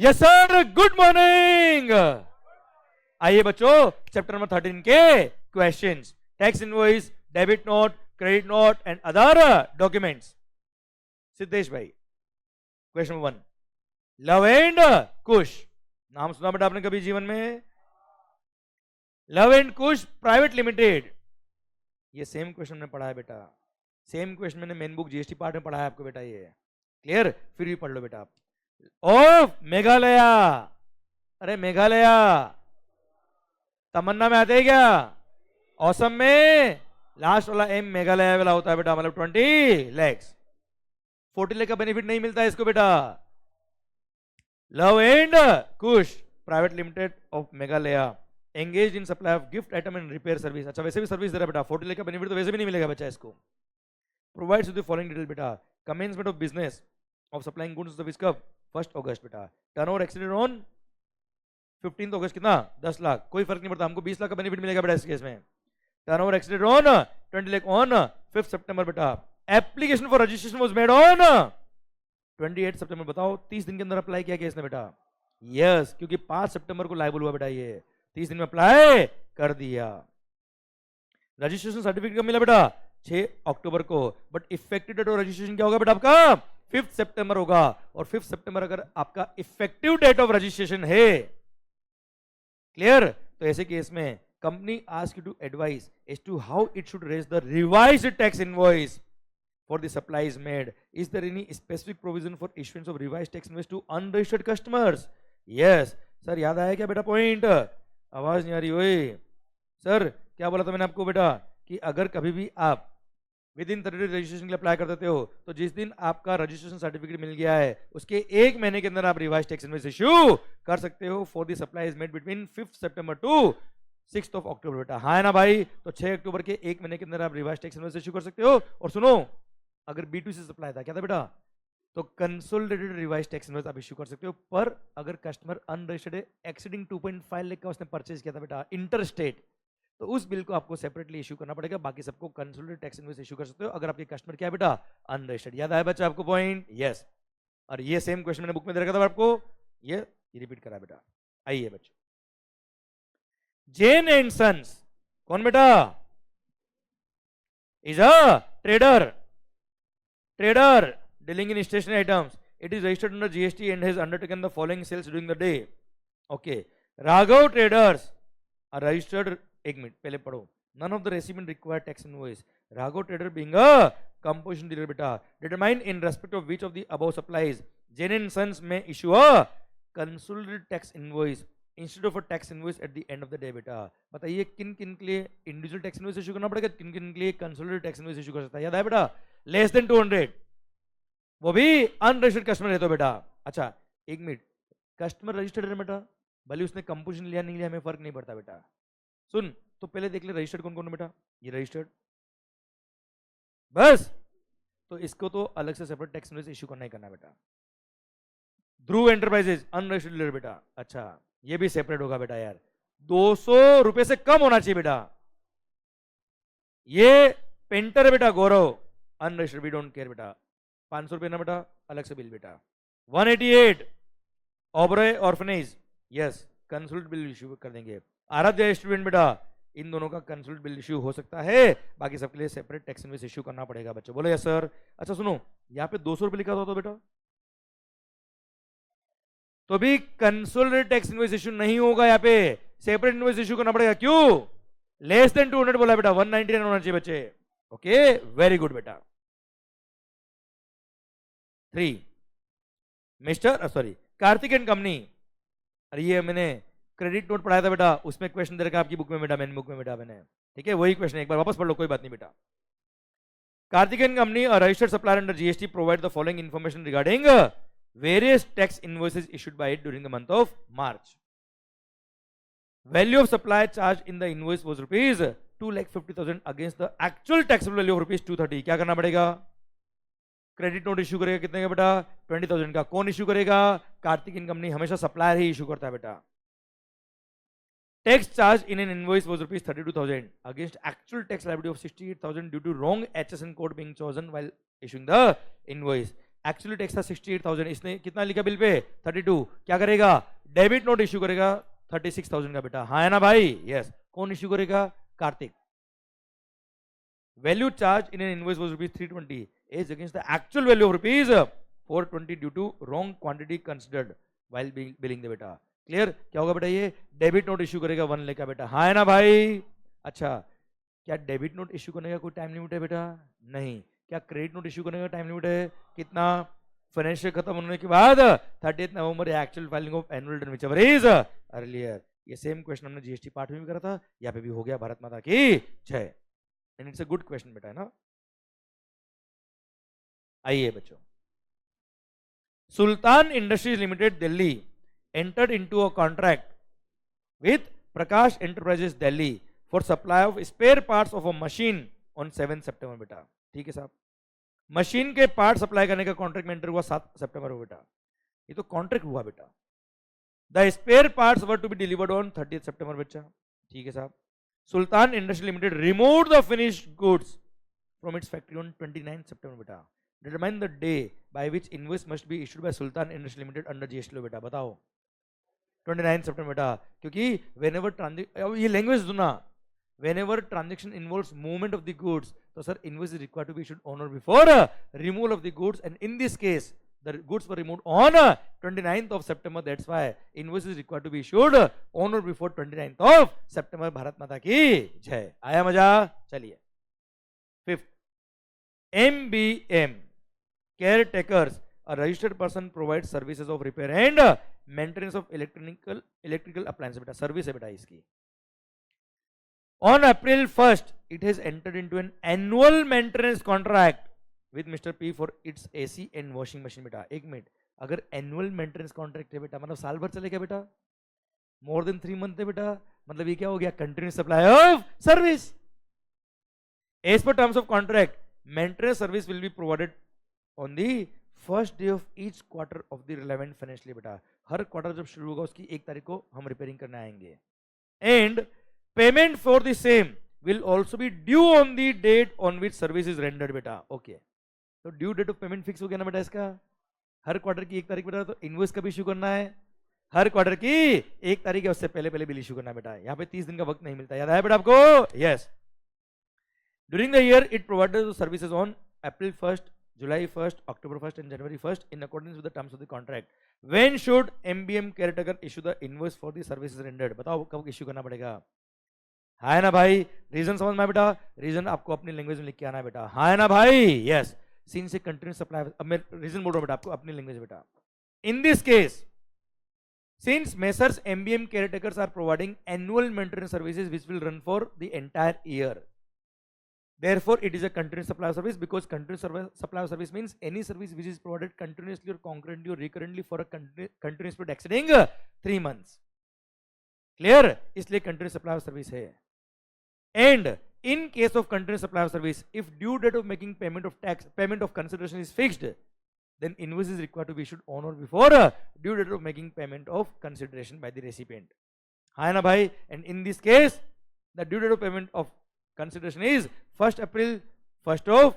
Yes sir, good morning. आइए बच्चों, chapter number 13 के questions, tax invoice, debit note, credit note and other documents. Siddhesh भाई, question number 1, love and कुश, नाम सुना बेटा आपने कभी जीवन में? Love and Kush private limited, ये सेम क्वेश्चन में पढ़ा है बेटा, सेम क्वेश्चन मैंने मेन बुक जीएसटी पार्ट में पढ़ा है आपको बेटा, ये क्लियर? फिर भी पढ़ लो बेटा आप। ऑफ मेघालय, अरे मेघालय तमन्ना में आते हैं क्या? औसम में लास्ट वाला एम मेघालय वाला होता है बेटा, मतलब 20 lakhs। 40 लाख का बेनिफिट नहीं मिलता है इसको बेटा। Love and Kush private limited of Meghalaya engage in supply of gift item and repair service. अच्छा, वैसे भी सर्विस दे रहा बेटा, 40 लाख का बेनिफिट तो वैसे भी नहीं मिलेगा बच्चा इसको। Provides with the following detail बेटा, commencement of business of supplying goods service कब? 1 अगस्त बेटा। टर्नओवर एक्सीडेड ऑन 15 अगस्त, कितना? 10 लाख, कोई फर्क नहीं पड़ता, हमको 20 लाख का बेनिफिट मिलेगा बेटा इस केस में। Turnover exceeded on 20 lakh on 5 सितंबर बेटा। Application for registration was made on 28 सितंबर। बताओ 30 दिन के अंदर अप्लाई किया केस ने बेटा? यस, क्योंकि 5 सितंबर को लाइबल हुआ बेटा, ये 30 दिन में अप्लाई कर दिया। रजिस्ट्रेशन सर्टिफिकेट कब मिला बेटा? 6 अक्टूबर को, but effective date of registration क्या होगा बेटा आपका? 5 सितंबर होगा। और 5 सितंबर अगर आपका इफेक्टिव डेट ऑफ रजिस्ट्रेशन है, क्लियर? तो ऐसे केस में company ask you to advise as to how it should raise the revised tax invoice for the supplies made. Is there any specific provision for issuance of revised tax invoice to unregistered customers? Yes sir, याद आया क्या बेटा point? आवाज नहीं आ रही? ओए sir, क्या बोला था मैंने आपको बेटा कि अगर कभी भी आप विद इन 30 डेज रजिस्ट्रेशन के लिए अप्लाई कर देते हो, तो जिस दिन आपका रजिस्ट्रेशन सर्टिफिकेट मिल गया है उसके 1 महीने के अंदर आप रिवाइज टैक्स इनवॉइस इश्यू कर सकते हो for the supplies made between 5 सितंबर टू 6 अक्टूबर बेटा। हाँ है ना भाई? तो 6 अक्टूबर के 1 महीने के अंदर आप रिवाइज टैक्स इनवॉइस इश्यू कर सकते हो। और सुनो, अगर B2C सप्लाई था, क्या था बेटा? तो कंसोलिडेटेड रिवाइज टैक्स इनवॉइस आप इश्यू कर सकते हो। पर अगर कस्टमर अनरजिस्टर्ड है, एक्सीडिंग 2.5 लाख का उसने परचेज किया था बेटा इंटर स्टेट, तो उस बिल को आपको सेपरेटली इश्यू करना पड़ेगा। बाकी सबको कंसोलिडेटेड टैक्स इनवॉइस इश्यू कर सकते हो अगर आपके कस्टमर क्या है बेटा? अनरजिस्टर्ड। याद आया बच्चा आपको पॉइंट? यस। और ये सेम क्वेश्चन मैंने बुक में दे रखा था आपको, ये रिपीट करा बेटा। आइए बच्चों, जेन एंड सन्स कौन बेटा? Is a trader, trader dealing in stationery items. It is registered under GST and has undertaken the following sales during the day. Okay, Raghav traders are registered. एक मिनट पहले पढ़ो। None of the recipient require tax invoice. Raghav trader being a composition dealer बेटा, determine in respect of which of the above supplies Jain and Sons may issue a consolidated tax invoice instead of a tax invoice at the end of the day बेटा। बताइए किन किन के लिए individual tax invoice issue करना पड़ेगा, किन किन के लिए कंसोलिडेटेड टैक्स इनवॉइस इश्यू कर सकता है? याद है बेटा? लेस देन 200, वो भी अनरजिस्टर्ड कस्टमर है तो बेटा। अच्छा एक मिनट, कस्टमर रजिस्टर्ड है बेटा, भले उसने कंपोजिशन लिया नहीं लिया हमें फर्क नहीं पड़ता बेटा। सुन, तो पहले देख ले रजिस्टर्ड कौन कौन है बेटा? ये रजिस्टर्ड, बस। तो इसको तो अलग से सेपरेट टैक्स इनवॉइस इश्यू करना ही करना बेटा। ध्रुव एंटरप्राइजेज अनरजिस्टर्ड डीलर बेटा, अच्छा ये भी सेपरेट होगा बेटा यार, 200 रुपए से कम होना चाहिए बेटा। ये पेंटर है बेटा गौरव, अनरजिस्टर्ड, वी डोंट केयर बेटा। 500 रुपए ना बेटा, अलग से बिल बेटा। 188 ओबरे orphanage, yes consult bill issue कर देंगे। आराध्या स्टूडेंट बेटा, इन दोनों का कंसल्ट बिल इश्यू हो सकता है, बाकी सबके लिए सेपरेट टैक्स इनवॉइस इश्यू करना पड़ेगा बच्चों। बोलो यस सर। अच्छा सुनो, यहाँ पे 200 रुपए लिखा था बेटा, तो भी कंसोलिडेटेड टैक्स इनवॉइस इश्यू नहीं होगा, यहाँ पे सेपरेट इनवॉइस इश्यू करना पड़ेगा। क्यों? लेस देन 200 बोला बेटा, 199 होना चाहिए बच्चे। ओके वेरी गुड बेटा। 3 mister sorry Kartik and company, अरे ये मैंने क्रेडिट नोट पढ़ाया था बेटा, उसमें क्वेश्चन दे रखा आपकी बुक में बेटा, मैंने बुक में बेटा मैंने, ठीक है वही क्वेश्चन, एक बार वापस पढ़ लो, कोई बात नहीं बेटा। Kartik and company a registered supplier under GST provide the following information regarding various tax invoices issued by it during the month of March. Value of supply charged in the invoice was rupees 2,50,000 against the actual taxable value of rupees 230. क्या करना पड़ेगा? Credit note issue करेगा कितने का बेटा? 20,000 का। कौन issue करेगा? कार्तिक एंड कंपनी, हमेशा सप्लायर ही इश्यू करता है बेटा। Tax charged in an invoice was rupees 32,000 against actual tax liability of 68,000 due to wrong HSN code being chosen while issuing the invoice. Actually tax था 68,000, इसने कितना लिखा बिल पे 32, क्या करेगा डेबिट नोट इश्यू करेगा 36,000 का बेटा, हाँ है ना भाई, यस। कौन इश्यू करेगा, Kartik. Value charge in an invoice was rupees 320 is against the actual value of rupees 420 due to wrong quantity considered while billing the बेटा। क्लियर, क्या होगा बेटा, ये डेबिट नोट इश्यू करेगा 1 लाख का बेटा, हाँ है ना भाई। अच्छा, क्या डेबिट नोट इश्यू करने का कोई टाइम लिमिट है बेटा, नहीं। क्या क्रेडिट नोट इश्यू करने का टाइम लिमिट है, कितना, फाइनेंशियल खत्म होने के बाद 30 नवंबर actual filing of annual return whichever is earlier. ये सेम क्वेश्चन हमने जीएसटी पार्ट में भी करा था, यहाँ पे भी हो गया, भारत माता की जय। And it's a good question बेटा, है ना। आइए बच्चों, Sultan industries limited Delhi entered into a contract with Prakash Enterprises Delhi for supply of spare parts of a machine on 7 सितंबर बेटा, ठीक है साहब। मशीन के पार्ट सप्लाई करने का कॉन्ट्रैक्ट में एंटर हुआ 7 सितंबर बेटा, ये तो कॉन्ट्रैक्ट हुआ बेटा। The spare parts were to be delivered on 30 सितंबर बच्चा, ठीक है साहब। Sultan industry limited remove the finished goods from its factory on 29 सितंबर बेटा। Determine the day by which invoice must be issued by Sultan industry limited under GST law बेटा, बताओ 29 सितंबर बेटा, क्योंकि whenever transaction, ये लैंग्वेज सुना, whenever transaction involves movement of the goods, तो sir invoice is required to be issued on or before removal of the goods, and in this case the goods were removed on 29th of September, that's why invoice is required to be issued on or before 29th of September। Bharat Mata की जय। आया मजा, चलिए। Fifth, MBM caretakers, a registered person provides services of repair and maintenance of electrical appliances बेटा, service है बेटा इसकी। On April 1st, it has entered into an annual maintenance contract with Mr. P for its AC and washing machine बेटा। एक minute, अगर annual maintenance contract है बेटा, मतलब साल भर चलेगा बेटा, more than 3 months है बेटा, मतलब ये क्या हो गया, continuous supply of service। As per terms of contract, maintenance service will be provided on the first day of each quarter of the relevant financial बेटा, हर क्वार्टर जब शुरू होगा उसकी 1 तारीख को हम रिपेयरिंग करने आएंगे। And payment for the same will also be due on the date on which service is rendered बेटा, ओके। तो due date of payment fix हो गया ना बेटा इसका, हर क्वार्टर की 1 तारीख बेटा, तो इनवॉइस कब इश्यू करना है, हर क्वार्टर की 1 तारीख है, उससे पहले पहले बिल इश्यू करना है बेटा। यहाँ पे 30 दिन का वक्त नहीं मिलता, याद आया बेटा आपको, yes. During the year it provided services on April 1st, July 1st, October 1st and January 1st in accordance with the terms of the contract. When should MBM caretaker issue the invoice for the services rendered? बताओ कब issue करना पड़ेगा, हाँ है ना भाई। Reason समझ में बेटा, रीजन आपको अपनी लैंग्वेज में लिख के आना है बेटा, हाँ है ना भाई, यस। सिंस ए कंटिन्यूअस सप्लाई, अब मैं रीजन बोल रहा हूँ बेटा आपको अपनी लैंग्वेज बेटा। In this case, since Messrs MBM caretakers are providing annual maintenance services which will run for the entire year, therefore it is a continuous supply of service, because continuous supply of service means any service which is provided continuously or concurrently or recurrently for a continuous period exceeding 3 months। clear, इसलिए continuous supply of service है। and in case of continuous supply of service, if due date of making payment of tax, payment of consideration is fixed, then invoice is required to be issued on or before due date of making payment of consideration by the recipient, हाँ ना भाई। and in this case the due date of payment of consideration is 1st April, 1st of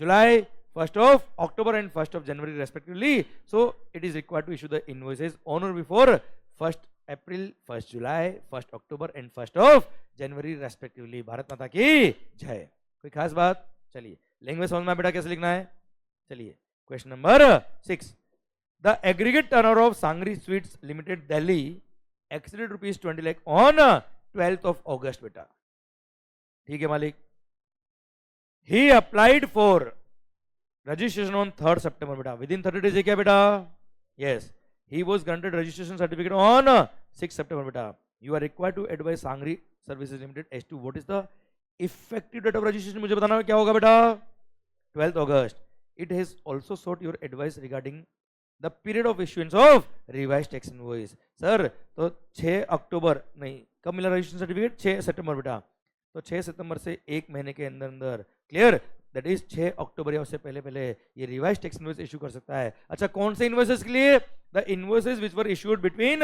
July, 1st of October and 1st of January respectively, so it is required to issue the invoices on or before 1st April, 1st July, 1st October and 1st of January respectively। Bharat Mata की जय। कोई खास बात, चलिए language समझ में बेटा कैसे लिखना है, चलिए। Question number 6, the aggregate turnover of sangri sweets limited Delhi exceeded rupees 20 lakh on 12th of August बेटा, ठीक है मालिक। He applied for registration on 3rd September बेटा, within 30 days है क्या बेटा, yes। He was granted registration certificate on 6th September बेटा। You are required to advise Sangri Services Limited as to what is the effective date of registration, मुझे बताना क्या होगा बेटा, 12th August। It has also sought your advice regarding the period of issuance of revised tax invoice। Sir तो 6 अक्टूबर नहीं, कब मिला registration certificate, 6 सितंबर बेटा, तो 6 सितंबर से 1 महीने के अंदर अंदर, क्लियर, दैट इज 6 अक्टूबर या उससे पहले पहले ये रिवाइज टैक्स इनवॉइस इशू कर सकता है। अच्छा कौन से इनवॉइसेस के लिए, the invoices which were issued between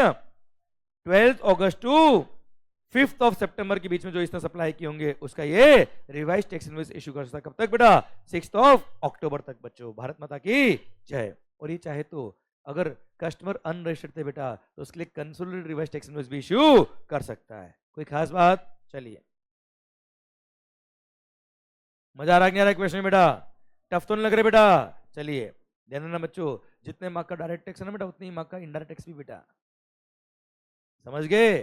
12th August to 5 सितंबर के बीच में जो इसने सप्लाई किए होंगे उसका ये रिवाइज टैक्स इनवॉइस इशू कर सकता है। कब तक बेटा? 6 अक्टूबर तक बच्चों। भारत माता की जय। और ये चाहे तो अगर कस्टमर अनरजिस्टर्ड थे बेटा तो उसके लिए कंसोलिडेटेड रिवाइज टैक्स इनवॉइस भी इशू कर सकता है। कोई खास बात? चलिए, मजा आ रहा नहीं आ रहा क्वेश्चन बेटा? टफ तो नहीं लग रहे बेटा? चलिए ध्यान देना बच्चों, जितने मार्क का डायरेक्ट टैक्स है ना बेटा उतनी ही मार्क का इनडायरेक्ट टैक्स भी बेटा। समझ गए?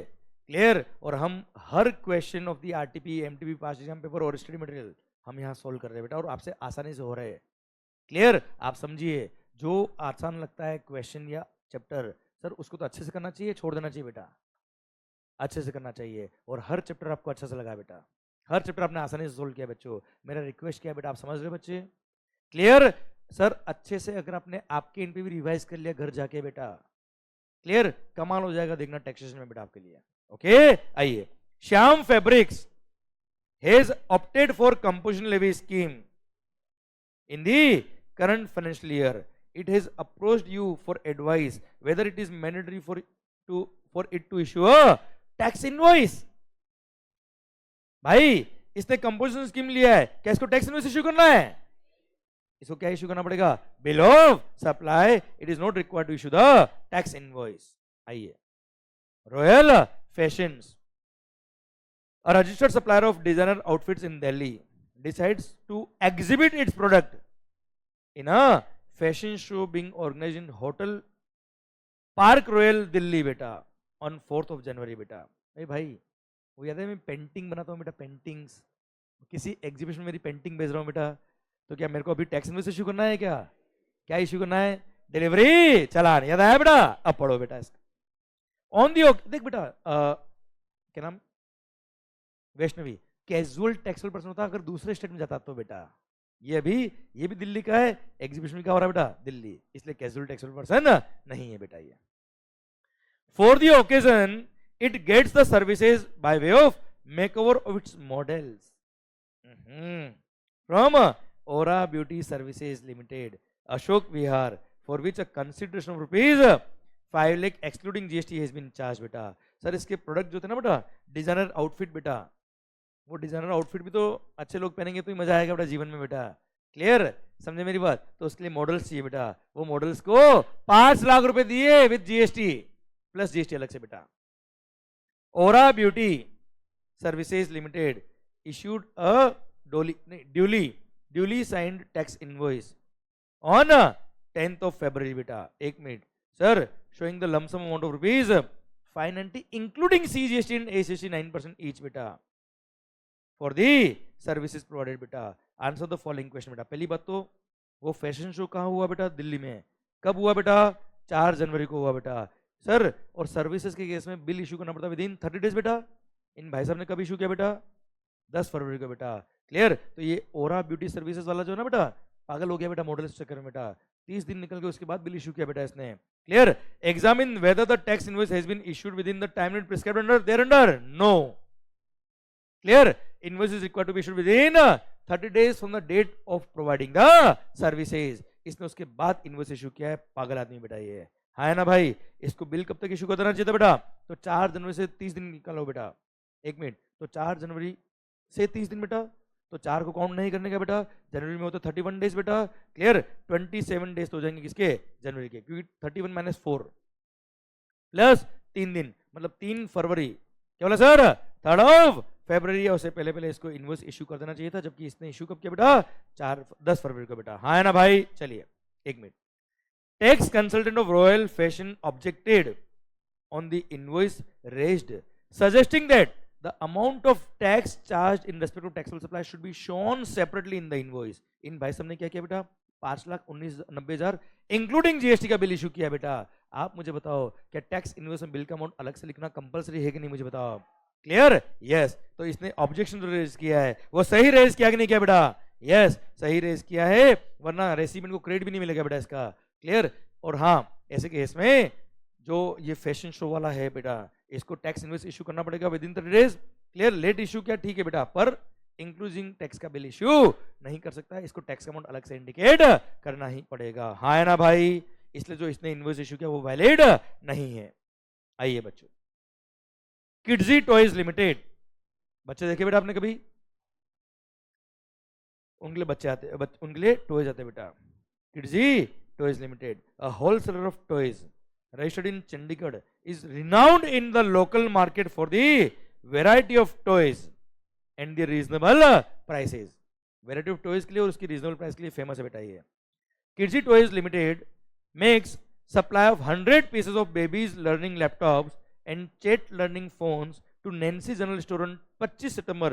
क्लियर? और हम हर question of the RTP, MTP, past exam paper और स्टडी मटेरियल हम यहाँ सोल्व कर रहे हैं बेटा, और आपसे आसानी से हो रहे हैं। क्लियर? आप समझिए, जो आसान लगता है क्वेश्चन या चैप्टर सर उसको तो अच्छे से करना चाहिए, छोड़ देना चाहिए बेटा? अच्छे से करना चाहिए। और हर चैप्टर आपको अच्छा से लगा बेटा, हर चैप्टर आपने आसानी से सोल्व किया बच्चों। मेरा रिक्वेस्ट क्या है बेटा, आप समझ रहे बच्चे? क्लियर? सर अच्छे से अगर आपने आपके इन पे भी रिवाइज कर लिया घर जाके बेटा, क्लियर, कमाल हो जाएगा देखना टैक्सेशन में बेटा आपके लिए। ओके, आइए। Shyam fabrics has opted for composition levy scheme in the current financial year. It has approached you for advice whether it is mandatory for it to issue a tax invoice. भाई इसने composition scheme लिया है, क्या इसको tax invoice issue करना है? इसको क्या इशू करना पड़ेगा? Bill of supply. It is not required to issue the tax invoice. आइए, royal fashions, a registered supplier of designer outfits in Delhi, decides to exhibit its product in a fashion show being organized in Hotel Park Royal Delhi बेटा on 4th of January बेटा। भाई वो याद है मैं painting बनाता हूँ बेटा, पेंटिंग्स, किसी एग्जीबिशन में मेरी पेंटिंग भेज रहा हूँ बेटा, तो क्या मेरे को अभी टैक्स इनवॉइस इशू करना है? क्या क्या इशू करना है? डिलीवरी चालान। याद आया बेटा? अब पढ़ो बेटा इसका। ऑन दी देख बेटा, क्या नाम, वैष्णवी, कैजुअल टैक्सेबल पर्सन होता अगर दूसरे स्टेट में जाता तो बेटा। ये भी दिल्ली का है, एग्जीबिशन का हो रहा है बेटा दिल्ली, इसलिए कैजुअल टैक्सेबल पर्सन नहीं है बेटा ये। For the occasion it gets the services by way of makeover of its models from Aura beauty services limited, Ashok Vihar, for which a consideration of ₹5 lakh excluding GST has been charge बेटा। Sir इसके product जो थे ना बेटा, designer outfit बेटा, वो designer outfit भी तो अच्छे लोग पहनेंगे तो ही मजा आएगा बेटा जीवन में बेटा। क्लियर? समझे मेरी बात? तो उसके लिए मॉडल्स चाहिए बेटा, वो मॉडल्स को 5 लाख रुपए दिए विद जीएसटी प्लस जीएसटी अलग से बेटा। Aura beauty services limited issued a duly signed tax invoice on 10th of February बेटा। एक minute sir, showing the lump sum amount of ₹590 including CGST and ACST 9% each बेटा for the services provided बेटा। Answer the following question बेटा। पहली बात तो वो fashion show कहाँ हुआ बेटा? दिल्ली में। कब हुआ बेटा? 4 जनवरी को हुआ बेटा। सर और सर्विसेज के केस में बिल इशू करना पड़ता विद इन 30 डेज बेटा। इन भाई साहब ने कब इशू किया बेटा? 10 फरवरी को बेटा। क्लियर? तो ये ओरा ब्यूटी सर्विसेज वाला जो है ना बेटा, पागल हो गया बेटा मॉडल चक्कर में बेटा, 30 दिन निकल के उसके बाद बिल इशू किया बेटा इसने। Clear? Examine whether the tax invoice has been issued within the time limit prescribed under thereunder. No. Clear? Invoice is required to be issued within 30 days from the date of providing the services. इसने उसके बाद invoice issue किया है, पागल आदमी बेटा ये है ना भाई। इसको बिल कब तक इशू कर देना चाहिए था बेटा? तो 4 जनवरी से 30 दिन निकालो बेटा। एक मिनट, तो 4 जनवरी से 30 दिन बेटा, तो 4 को काउंट नहीं करने का बेटा, जनवरी में होता 31 डेज बेटा। क्लियर? 27 डेज तो हो जाएंगे किसके? जनवरी के, क्योंकि 31 - 4 प्लस 3 दिन मतलब 3 फरवरी। क्या बोला सर? 3rd of February, उससे पहले पहले इसको इनवॉइस इशू कर देना चाहिए था, जबकि इसने इशू कब किया बेटा? 10 फरवरी को बेटा। हाँ है ना भाई? चलिए एक minute. Tax consultant of royal fashion objected on the invoice raised suggesting that the amount of tax charged in respect to taxable supply should be shown separately in the invoice। इन भाई साहब ने क्या किया बेटा? 5,19,90,000 इंक्लूडिंग जीएसटी का bill issue किया बेटा। आप मुझे बताओ, क्या टैक्स इनवॉइस में बिल का अमाउंट अलग से लिखना कंपलसरी है कि नहीं? मुझे बताओ। क्लियर? यस। तो इसने ऑब्जेक्शन जो रेज किया है वो सही रेज किया कि नहीं किया बेटा? यस, सही रेज किया है, वरना रेसिपेंट को क्रेडिट भी नहीं मिलेगा बेटा इसका। क्लियर? और हाँ, ऐसे केस में जो ये फैशन शो वाला है बेटा, इसको टैक्स इनवॉइस इशू करना पड़ेगा within 30 days. Clear? Late issue किया ठीक है बेटा, पर इंक्लूडिंग टैक्स का बिल इशू नहीं कर सकता, इसको टैक्स अमाउंट अलग से इंडिकेट करना ही पड़ेगा। हाँ है ना भाई? इसलिए जो इसने इनवॉइस इशू किया वो वैलिड नहीं है। आइए बच्चों, किड्जी टॉयज लिमिटेड, बच्चे देखे बेटा आपने कभी? उनके लिए बच्चे आते, उनके लिए टॉयज आते बेटा। Kidzy toys limited, a wholesaler of toys registered in Chandigarh, is renowned in the local market for the variety of toys and the reasonable prices। variety of toys के लिए और उसकी reasonable price के लिए famous है बेटा ये। Kidsy Toys Limited makes supply of 100 pieces of babies learning laptops and chat learning phones to Nancy General Store on 25 September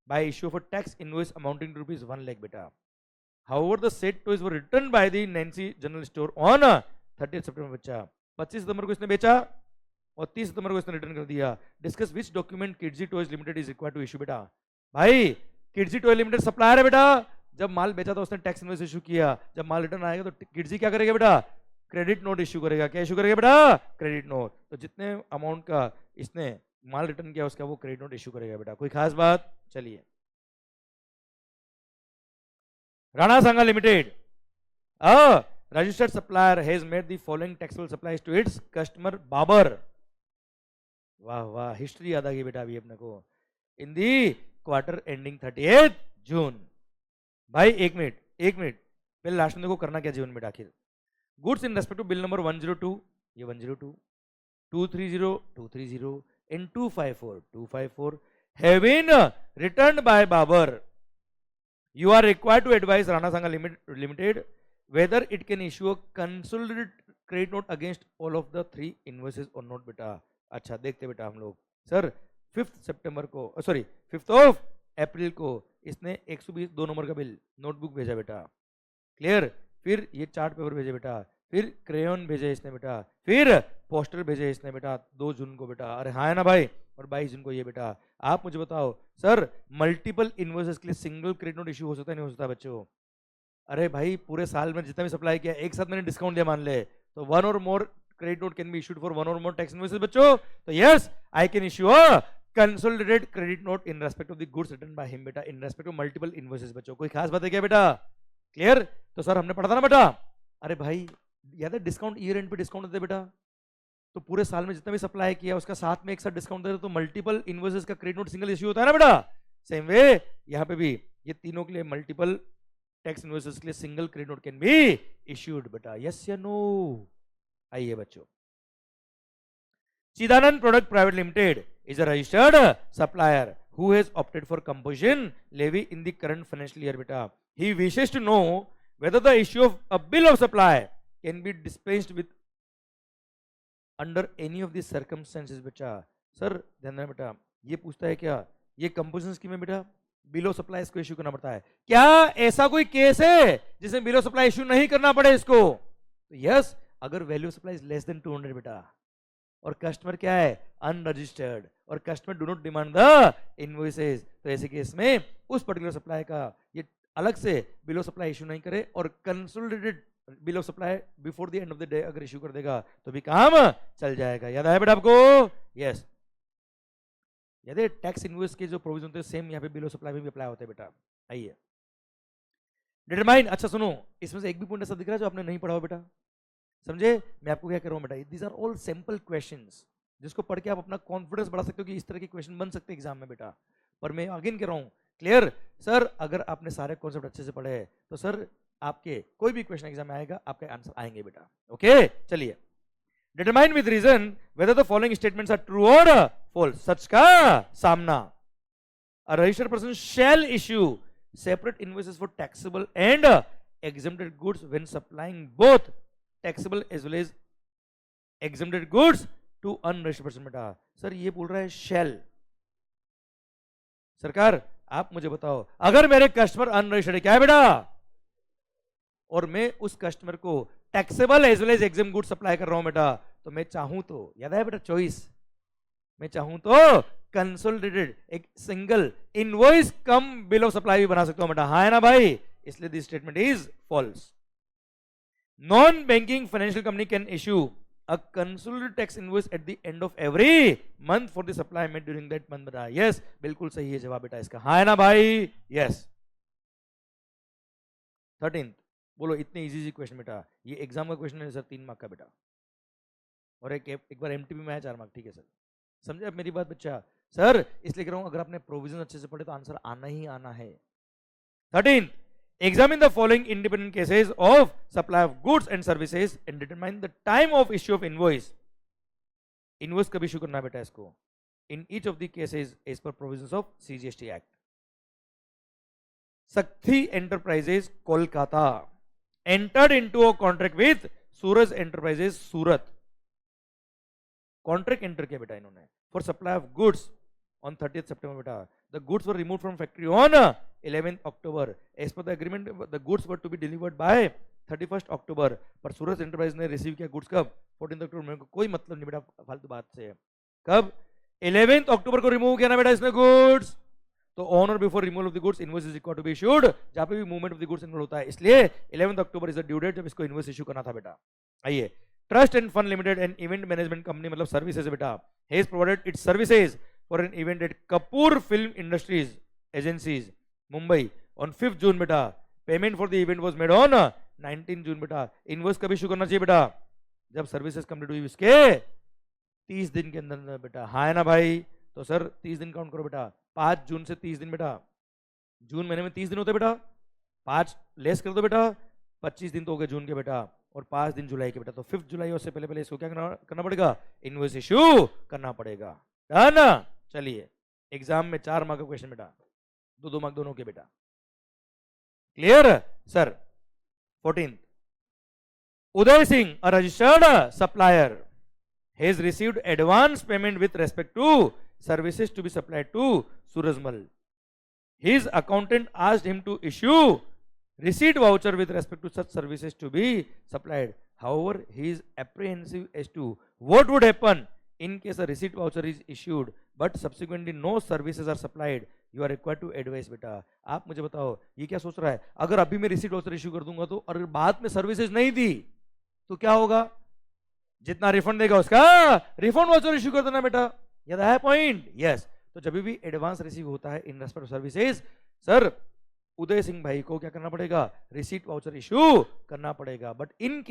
by issue of a tax invoice amounting to rupees 1 lakh बेटा। However, the said toys were returned by the Nancy General Store on 30 September बच्चा। 25 सितंबर को इसने बेचा और 30 सितंबर को इसने return कर दिया। Discuss which document Kidzee toys limited is required to issue बेटा। भाई किड्जी टॉय लिमिटेड सप्लायर है बेटा, जब माल बेचा था उसने टैक्स इनवॉइस इशू किया, जब माल रिटर्न आएगा तो किड्जी क्या करेगा बेटा? क्रेडिट नोट इशू करेगा। क्या इशू करेगा बेटा? Credit note. तो जितने अमाउंट का इसने माल रिटर्न किया उसका वो क्रेडिट नोट इशू करेगा बेटा। कोई खास बात? चलिए, राणा सांगा limited, registered supplier has made the following taxable supplies to its customer Babar. वाह वाह, हिस्ट्री याद आ गई बेटा अभी अपने को। इन दी क्वार्टर एंडिंग 30 जून। भाई एक मिनट पहले लास्ट में देखो करना क्या जीवन में आखिर। Goods in respect to bill number 102, ये 102, 230, 230 and 254, 254 have been returned by Babar। You are required to advise Rana Sangha Limited whether it can issue a consolidated credit note against all of the 3 invoices or not बेटा। अच्छा देखते बेटा हम लोग। Sir 5 सितंबर को, sorry 5 अप्रैल को इसने 122 number का बिल नोटबुक भेजा बेटा, क्लियर। फिर ये चार्ट पेपर भेजे बेटा, फिर क्रेयन भेजे इसने बेटा, फिर पोस्टर भेजे इसने बेटा 2 जून को बेटा। अरे हाँ है ना भाई? और 22 जून को ये बेटा। आप मुझे बताओ सर, मल्टीपल इन्वॉइसेस के लिए सिंगल क्रेडिट नोट इशू हो सकता है नहीं हो सकता बच्चों? अरे भाई पूरे साल में जितना भी सप्लाई किया एक साथ मैंने डिस्काउंट दिया मान ले, तो 1 or more credit note can be issued for 1 or more tax invoices बच्चों। तो yes, I can issue a consolidated credit note in respect of the goods return by him बेटा, in respect of multiple invoices बच्चों। कोई खास बात है क्या बेटा? क्लियर? तो सर हमने पढ़ा था ना बेटा, अरे भाई याद है डिस्काउंट ईयर एंड पे डिस्काउंट देते बेटा, तो पूरे साल में जितना भी सप्लाई किया उसका साथ में एक साथ डिस्काउंट देते, तो मल्टीपल इनवॉइसेस का क्रेडिट नोट सिंगल इश्यू होता है ना बेटा। सेम वे यहाँ पे भी ये तीनों के लिए मल्टीपल टैक्स इनवॉइसेस के लिए single credit note can be issued बेटा। यस या नो? आइए बच्चों, Chidanand product private limited is a registered supplier who has opted for composition levy in the current financial year beta। He wishes to know whether the issue of a bill of supply can be dispensed with under any of these circumstances बेटा। Sir ध्यान देना बेटा, ये पूछता है क्या ये composition scheme में बेटा बिल ऑफ सप्लाई इसको इश्यू करना पड़ता है क्या? ऐसा कोई केस है जिसमें बिल ऑफ सप्लाई इश्यू नहीं करना पड़े इसको? तो यस, अगर value of supply is less than 200 बेटा, और कस्टमर क्या है? अनरजिस्टर्ड, और customer do not demand the invoices, तो ऐसे केस में उस पर्टिकुलर सप्लाई का ये अलग से बिल ऑफ सप्लाई इशू नहीं करे, और consolidated bill of supply before the end of the day अगर इशू कर देगा तो भी काम चल जाएगा। याद आया बेटा आपको? यस, याद है टैक्स इनवॉइस के जो प्रोविजन होते हैं सेम यहाँ पे बिल ऑफ सप्लाई में भी अप्लाई होते हैं बेटा। आइए डिटरमाइन, अच्छा सुनो, इसमें से एक भी पॉइंट ऐसा दिख रहा है जो आपने नहीं पढ़ा हो बेटा? समझे मैं आपको क्या कर रहा हूं बेटा? These are all simple questions जिसको पढ़ के आप अपना कॉन्फिडेंस बढ़ा सकते हो कि इस तरह के क्वेश्चन बन सकते हैं एग्जाम में बेटा। पर मैं अगेन कह रहा हूं, क्लियर सर, अगर आपने सारे कॉन्सेप्ट अच्छे से पढ़े तो सर आपके कोई भी क्वेश्चन एग्जाम में आएगा आपके आंसर आएंगे बेटा। ओके चलिए, determine with reason whether the following statements are true और फॉल्स। सच का सामना, a registered person shall issue separate invoices for taxable and exempted goods when supplying both taxable as well as exempted goods to unregistered person बेटा। Sir ये बोल रहा है shall। सरकार आप मुझे बताओ, अगर मेरे कस्टमर अनरजिस्टर्ड है क्या है बेटा, और मैं उस कस्टमर को taxable as well as exempt good supply कर रहा हूं बेटा, तो मैं चाहूं तो, याद है बेटा चॉइस, मैं चाहूं तो कंसोलिडेटेड एक single invoice come bill of supply भी बना सकता हूं बेटा। हाँ है ना भाई? इसलिए this statement is false. Non banking financial company can issue a consolidated tax invoice at the end of every month for the supply made during that month बेटा। यस, बिल्कुल सही है जवाब बेटा इसका। हाँ है ना भाई? यस। 13 बोलो, इतने इजी क्वेश्चन बेटा, ये एग्जाम का क्वेश्चन है सर 3 मार्क का बेटा, और एक बार एमटीपी में आया 4 मार्क, ठीक है सर। समझे आप मेरी बात बच्चा? सर इसलिए कह रहा हूं अगर आपने प्रोविजन अच्छे से पढ़े तो आंसर आना ही आना है। 13, examine the following independent cases of supply of goods and services and determine the time of issue of invoice. Invoice कब इशू करना है बेटा इसको? In each of the cases as per provisions of CGST act. Shakti enterprises Kolkata entered into a contract with Suraj enterprises Surat. Contract enter किया बेटा इन्होंने for supply of goods on 30th September बेटा। The goods were remove from factory on 11th October। As per the agreement the goods were to be delivered by 31st October। पर सूरज enterprise ने receive किया goods कब? 14th October। मेरे को कोई मतलब नहीं बेटा फालतू बात से। कब? 11th October को रिमूव किया ना बेटा इसने गुड्स, तो ऑन और before removal of the goods invoice is required to be issued. जहां पे भी movement of the goods involve होता है, इसलिए 11th October is the due date जब इसको इनवॉइस इशू करना था बेटा। आइए, trust and fund limited and event management company मतलब सर्विसेज बेटा has provided its services for an event at Kapoor film industries agencies Mumbai on 5th June बेटा। Payment for the event was made on 19th June बेटा। Invoice कब issue करना चाहिए बेटा? जब services complete हुई उसके 30 दिन के अंदर बेटा। हाँ है ना भाई? तो सर 30 दिन काउंट करो बेटा। 5 जून से 30 दिन बेटा। जून महीने में 30 दिन होते बेटा, 5 लेस कर दो बेटा, 25 दिन तो हो गए जून के बेटा, और 5 दिन जुलाई के बेटा। तो 5 जुलाई उससे पहले पहले इसको क्या करना पड़ेगा? इनवॉइस इशू करना पड़ेगा। डन? चलिए, एग्जाम में 4 मार्क का क्वेश्चन बेटा, 2 मार्क दोनों के बेटा। Clear sir? 14, Uday Singh a registered supplier has received advance payment with respect to services to be supplied to Surajmal. His accountant asked him to issue receipt voucher with respect to such services to be supplied. However, he is apprehensive as to what would happen in case a receipt voucher is issued but subsequently no services are supplied. You are required to advise बेटा। आप मुझे बताओ ये क्या सोच रहा है? अगर अभी मैं रिसीट वाउचर इश्यू कर दूंगा तो, और बाद में सर्विसेज नहीं दी तो क्या होगा? जितना रिफंड देगा उसका रिफंड वाउचर इश्यू कर देना बेटा। याद है पॉइंट? यस। तो जब भी एडवांस रिसीव होता है in respect of services, sir Uday Singh भाई को क्या करना पड़ेगा? रिसीट वाउचर इशू करना पड़ेगा। बट इन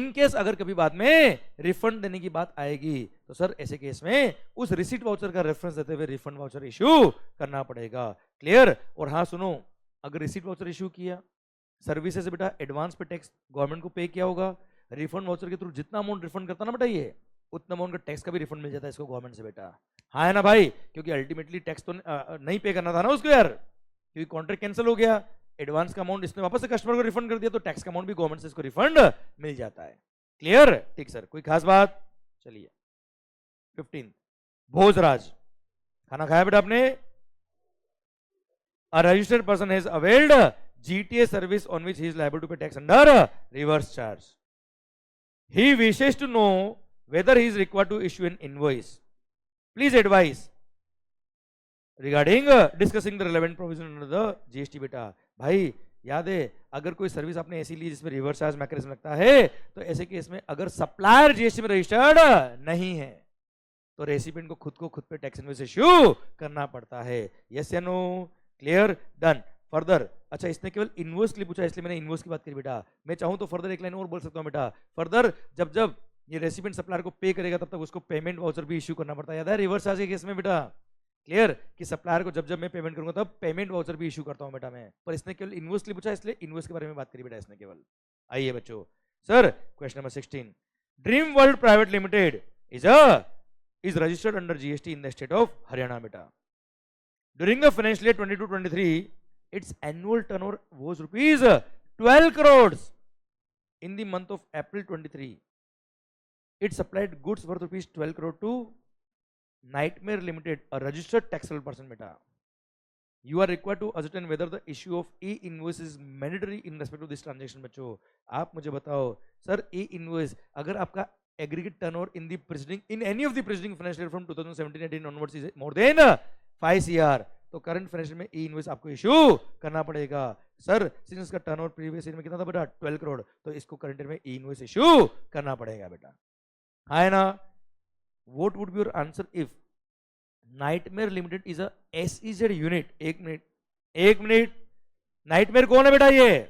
केस अगर कभी बाद में रिफंड देने की बात आएगी तो सर ऐसे केस में उस रिसीट वाउचर का रेफरेंस देते हुए रिफंड वाउचर इशू करना पड़ेगा। क्लियर? और हाँ सुनो, अगर रिसीट वाउचर इशू किया, सर्विसेज बेटा एडवांस पे टैक्स गवर्नमेंट को पे किया होगा, रिफंड वाउचर के थ्रू जितना अमाउंट रिफंड करता ना बेटा ये, उतना अमाउंट का टैक्स का भी रिफंड मिल जाता है इसको गवर्नमेंट से बेटा। हाँ है ना भाई? क्योंकि अल्टीमेटली टैक्स तो नहीं पे करना था ना उसको यार, क्योंकि कॉन्ट्रैक्ट कैंसिल हो गया, एडवांस का अमाउंट इसने वापस से कस्टमर को रिफंड कर दिया, तो टैक्स का अमाउंट भी गवर्नमेंट से इसको रिफंड मिल जाता है। क्लियर? ठीक सर, कोई खास बात? चलिए 15, भोजराज, खाना खाया बेटा आपने? A registered person has availed GTA service on which he is liable to pay tax under reverse charge. He wishes to know whether he is required to issue an invoice. Please advise regarding discussing the relevant provision under the GST बेटा। भाई याद है, अगर कोई service आपने ऐसी ली जिसमें reverse charge mechanism लगता है, तो ऐसे केस में अगर सप्लायर जीएसटी में रजिस्टर्ड नहीं है तो रेसिपिएंट को खुद पे टैक्स इनवॉइस इश्यू करना पड़ता है। यस या नो? क्लियर? डन। फर्दर, अच्छा इसने केवल इनवॉइस के लिए पूछा इसलिए मैंने इनवॉइस की बात करी बेटा। मैं चाहूं तो फर्दर एक लाइन और बोल सकता हूं बेटा। फर्दर जब ये रेसिपिएंट सप्लायर को पे करेगा तब तक उसको पेमेंट वाउचर भी इश्यू करना पड़ता है। याद है रिवर्स चार्ज के केस में बेटा? क्लियर? कि सप्लायर को जब मैं पेमेंट करूंगा तब पेमेंट वाउचर भी इश्यू करता हूं बेटा मैं। पर इसने केवल इनवॉइस के लिए पूछा इसलिए इनवॉइस के बारे में बात करी बेटा इसने केवल। आइए बच्चों, sir question number 16, dream world private limited is registered under GST in the state of Haryana beta. During the financial year 22-23, its annual turnover was rupees 12 crores. In the month of April 23, it supplied goods worth rupees 12 crore to Nightmare Limited, a registered taxable person beta. You are required to ascertain whether the issue of e-invoice is mandatory in respect to this transaction बच्चों। आप मुझे बताओ sir e-invoice अगर आपका aggregate turnover in the preceding in any of the preceding financial year from 2017-18 onwards is more than 5 CR, तो current financial में ई invoice आपको issue करना पड़ेगा। सर सिंस इसका टर्नओवर प्रीवियस ईयर में कितना था बेटा? 12 करोड़, तो इसको करंट ईयर में ई इनवॉइस इशू करना पड़ेगा बेटा। है ना? What would be your answer if nightmare limited is a SEZ unit? एक मिनट, नाइटमेयर कौन है बेटा? ये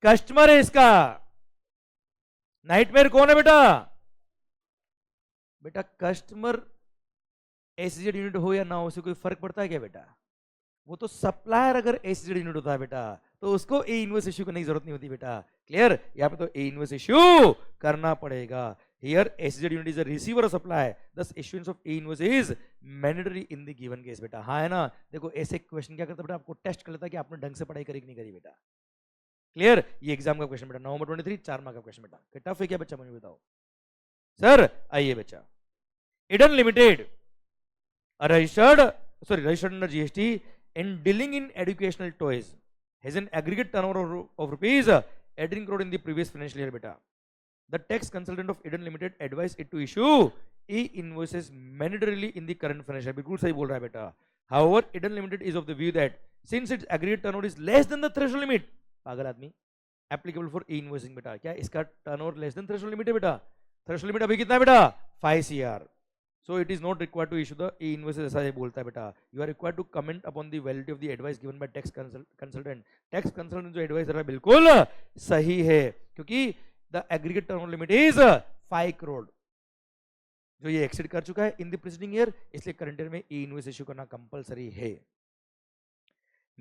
कस्टमर है इसका। नाइटमेयर कौन है बेटा? बेटा कस्टमर एसजेड यूनिट हो या ना हो उससे कोई फर्क पड़ता है क्या बेटा? वो तो सप्लायर अगर एसजेड यूनिट होता है बेटा तो उसको ए इनवॉइस इश्यू करने की जरूरत नहीं होती बेटा। क्लियर? यहाँ पे तो ए इनवॉइस इश्यू करना पड़ेगा। Here SEZ unit is a receiver of supply, thus issuance of a invoice is mandatory in the given case बेटा। हाँ है ना? देखो ऐसे क्वेश्चन क्या करता है बेटा, आपको टेस्ट कर लेता है कि आपने ढंग से पढ़ाई करी कि नहीं करी बेटा। क्लियर? ये एग्जाम का क्वेश्चन बेटा, नवंबर 23 4 मार्क का क्वेश्चन बेटा। टफ है क्या बच्चा, मुझे बताओ सर। आइए बच्चा, Eden limited registered under GST in dealing in educational toys has an aggregate turnover of rupees 18 crore in the previous financial year beta. The tax consultant of Eden Limited advised it to issue e-invoices mandatorily in the current financial year. बिल्कुल सही बोल रहा है बेटा। However, Eden Limited is of the view that since its aggregate turnover is less than the threshold limit, पागल आदमी, applicable for e-invoicing बेटा। क्या इसका turnover less than threshold limit है बेटा? Threshold limit अभी कितना है बेटा? 5 CR. So it is not required to issue the e-invoices, ऐसा ये बोलता है बेटा। You are required to comment upon the validity of the advice given by tax consultant. Tax consultant जो advice दे रहा है बिल्कुल सही है, क्योंकि the aggregate turnover limit is 5 crore जो ये एक्सीड कर चुका है इन द प्रीसीडिंग ईयर, इसलिए करंट ईयर में ई-इनवॉइस इश्यू करना कंपलसरी है।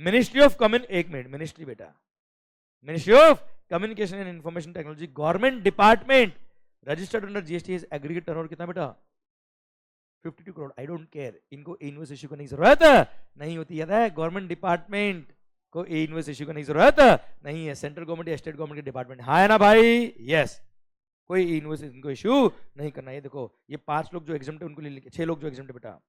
मिनिस्ट्री ऑफ एक मिनट, मिनिस्ट्री बेटा, ministry of communication and information technology government department registered under GST is aggregate turnover कितना बेटा? 52 करोड़। आई डोंट केयर, इनको इनवॉइस इश्यू करने की जरूरत नहीं होती। याद है, गवर्नमेंट डिपार्टमेंट को इनवॉइस इश्यू करने की जरूरत नहीं है, सेंट्रल गवर्नमेंट या स्टेट गवर्नमेंट के डिपार्टमेंट। हाँ है ना भाई? यस, कोई इनवॉइस इनको इश्यू नहीं करना है। देखो ये 5 लोग जो एग्जाम है उनको ले लिखे, 6 लोग जो एग्जाम है बेटा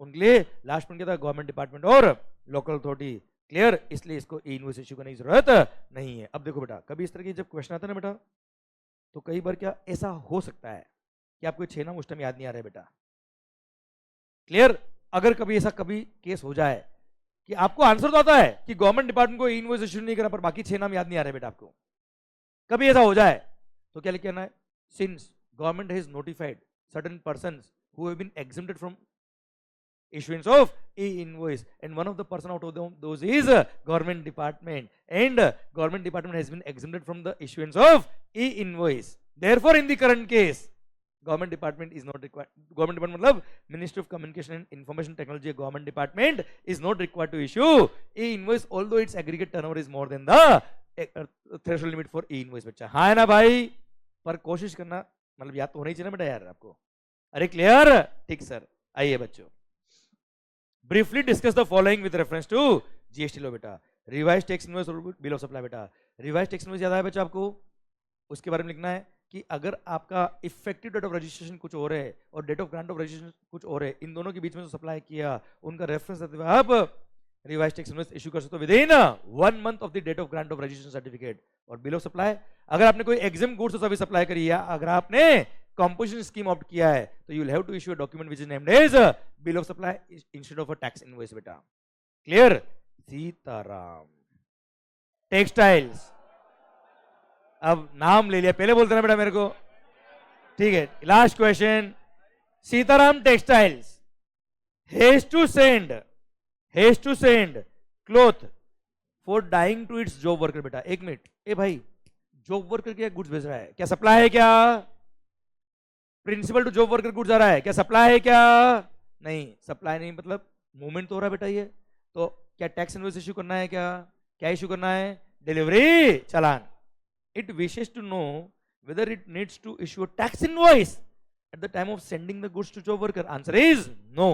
उनके लिए लास्ट में क्या था? गवर्नमेंट डिपार्टमेंट और लोकल अथॉरिटी। क्लियर? इसलिए इसको इनवॉइस इश्यू करने की जरूरत नहीं है। अब देखो बेटा, कभी इस तरह की जब क्वेश्चन आता है ना बेटा, तो कई बार क्या ऐसा हो सकता है कि आपको 6 नाम उस टाइम याद नहीं आ रहा है बेटा। क्लियर? अगर कभी ऐसा कभी केस हो जाए कि आपको आंसर तो आता है कि गवर्नमेंट डिपार्टमेंट को इनवॉइस इश्यू नहीं करा, पर बाकी 6 नाम याद नहीं आ रहे बेटा आपको, कभी ऐसा हो जाए तो क्या लिखना है? Since government has notified certain persons who have been exempted from issuance of e-invoice and one of the person out of those is government department, and government department has been exempted from the issuance of e-invoice. Therefore in the current case government department is not required, government department मतलब Ministry of Communication and Information Technology, government department is not required to issue e-invoice although its aggregate turnover is more than the threshold limit for e-invoice बच्चा। हाँ है ना भाई? पर कोशिश करना, मतलब याद तो होना ही चाहिए ना बेटा यार आपको। अरे क्लियर? ठीक सर। आइए बच्चों, briefly discuss the following with reference to GST law बेटा। revised tax invoice और bill of supply बेटा। revised tax invoice याद आया बच्चा आपको? उसके बारे में लिखना है कि अगर आपका इफेक्टिव डेट ऑफ रजिस्ट्रेशन कुछ और है और date of grant of registration कुछ और है, इन दोनों के बीच में जो सप्लाई किया उनका रेफरेंस देते हुए आप रिवाइज टैक्स इनवॉइस इशू कर सकते हो within 1 month of the date of grant of registration certificate और बिल ऑफ सप्लाई। अगर आपने कोई एग्जाम गुड्स और सर्विस सप्लाई करी है, अगर आपने कंपोजिशन स्कीम ऑप्ट किया है, तो you will have to issue a document which is named as bill of supply instead of a tax invoice बेटा। क्लियर? सीताराम टेक्सटाइल्स, अब नाम ले लिया, पहले बोलते ना बेटा मेरे को। ठीक है, last question. Sitaram textiles has to send cloth for dyeing to its job worker बेटा। एक मिनट, ए भाई, जॉब वर्कर क्या गुड्स भेज रहा है? क्या सप्लाई है? क्या principal to job worker goods आ रहा है? क्या सप्लाई है? क्या नहीं, सप्लाई नहीं, मतलब मूवमेंट तो हो रहा है बेटा। ये तो क्या टैक्स इनवॉइस इश्यू करना है? क्या इश्यू करना है? Delivery challan. It wishes to know whether it needs to issue a tax invoice at the time of sending the goods to job worker. Answer is no.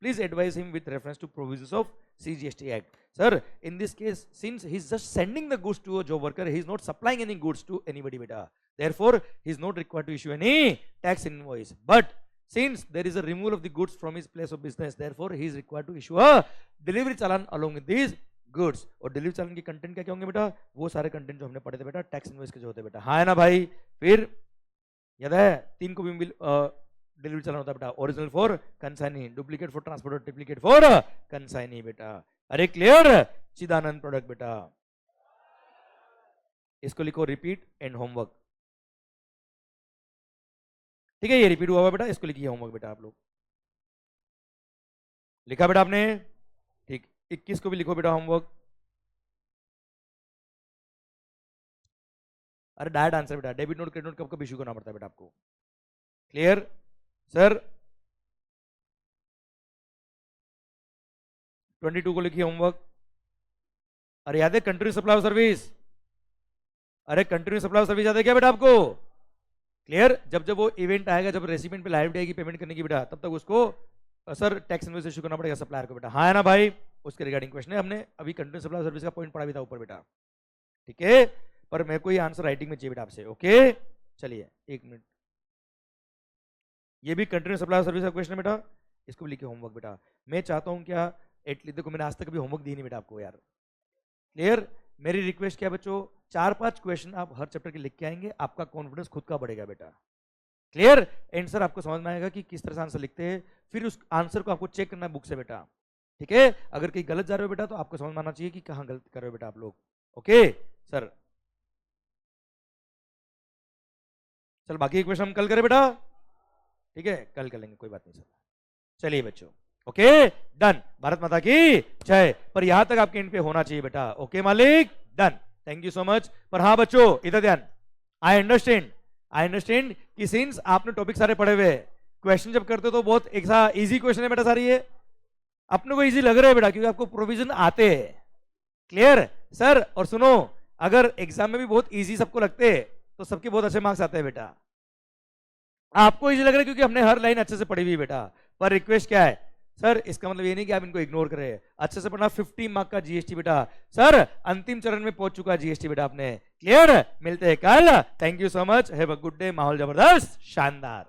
Please advise him with reference to provisions of CGST Act. Sir, in this case, since he is just sending the goods to a job worker, he is not supplying any goods to anybody beta. Therefore, he is not required to issue any tax invoice. But since there is a removal of the goods from his place of business, therefore he is required to issue a delivery challan along with these goods. और delivery चालान के content क्या क्या होंगे बेटा? वो सारे content जो हमने पढ़े थे बेटा टैक्स इनवॉइस के जो होते बेटा। हाँ है ना भाई? फिर याद है 3 को भी डिलीवरी चालान होता है बेटा, original for consignee, duplicate for transport और ट्रिप्लीकेट फॉर कंसाइनी बेटा। अरे क्लियर? चिदानंद प्रोडक्ट बेटा, इसको लिखो रिपीट एंड होमवर्क। ठीक है, ये रिपीट हुआ बेटा, इसको लिखिए होमवर्क बेटा। आप लोग लिखा बेटा आपने? ठीक, 21 को भी लिखो बेटा होमवर्क। अरे डायरेक्ट आंसर बेटा, डेबिट नोट क्रेडिट नोट कब कब इशू करना पड़ता है बेटा आपको। क्लियर? सर 22 को लिखिए होमवर्क। अरे याद है कंटिन्यू सप्लाई ऑफ सर्विस, अरे कंटिन्यू सप्लाई ऑफ सर्विस याद है क्या बेटा आपको? क्लियर? जब जब वो इवेंट आएगा, जब रेसिपिएंट पे लाइव आएगी पेमेंट करने की बेटा, तब तक उसको सर टैक्स इनवॉइस इशू करना पड़ेगा सप्लायर को बेटा। हाँ है ना भाई? उसके रिगार्डिंग क्वेश्चन है, हमने अभी कंटिन्यू सप्लाई सर्विस का पॉइंट पढ़ा भी था ऊपर बेटा, ठीक है? पर मेरे को ये आंसर राइटिंग में चाहिए बेटा आपसे, ओके? चलिए एक मिनट, ये भी कंटिन्यू सप्लाई सर्विस का क्वेश्चन है बेटा, इसको भी लिखिए होमवर्क बेटा। मैं चाहता हूँ क्या, एटलीस्ट देखो मैंने आज तक कभी होमवर्क दी नहीं बेटा आपको यार, क्लियर? मेरी रिक्वेस्ट क्या बच्चों, 4-5 क्वेश्चन आप हर चैप्टर के लिख के आएंगे, आपका कॉन्फिडेंस खुद का बढ़ेगा बेटा, क्लियर? आंसर आपको समझ में आएगा कि किस तरह से आंसर लिखते हैं, फिर उस आंसर को आपको चेक करना है बुक से बेटा, ठीक है? अगर कहीं गलत जा रहे हो बेटा तो आपको समझ में आना चाहिए कि कहाँ गलत कर रहे हो बेटा आप लोग, ओके सर? चल बाकी क्वेश्चन हम कल करें बेटा, ठीक है? कल कर लेंगे, कोई बात नहीं सर। चलिए बच्चों, ओके डन, भारत माता की जय। पर यहां तक आपके एंड पे होना चाहिए बेटा, ओके मालिक? Done, thank you so much. पर हाँ बच्चों इधर ध्यान, आई अंडरस्टैंड कि सिंस आपने टॉपिक सारे पढ़े हुए, क्वेश्चन जब करते हो तो बहुत एक सा इजी क्वेश्चन है बेटा सारी, ये अपने को इजी लग रहा है बेटा क्योंकि आपको प्रोविजन आते हैं, क्लियर सर? और सुनो, अगर एग्जाम में भी बहुत इजी सबको लगते हैं तो सबके बहुत अच्छे मार्क्स आते हैं बेटा। आपको इजी लग रहा है क्योंकि हमने हर लाइन अच्छे से पढ़ी हुई बेटा। पर रिक्वेस्ट क्या है सर, इसका मतलब ये नहीं कि आप इनको इग्नोर करें, अच्छे से पढ़ना। 50 मार्क का जीएसटी बेटा, सर अंतिम चरण में पहुंच चुका है जीएसटी बेटा आपने, क्लियर? मिलते हैं कल, thank you so much, have a good day. माहौल जबरदस्त शानदार।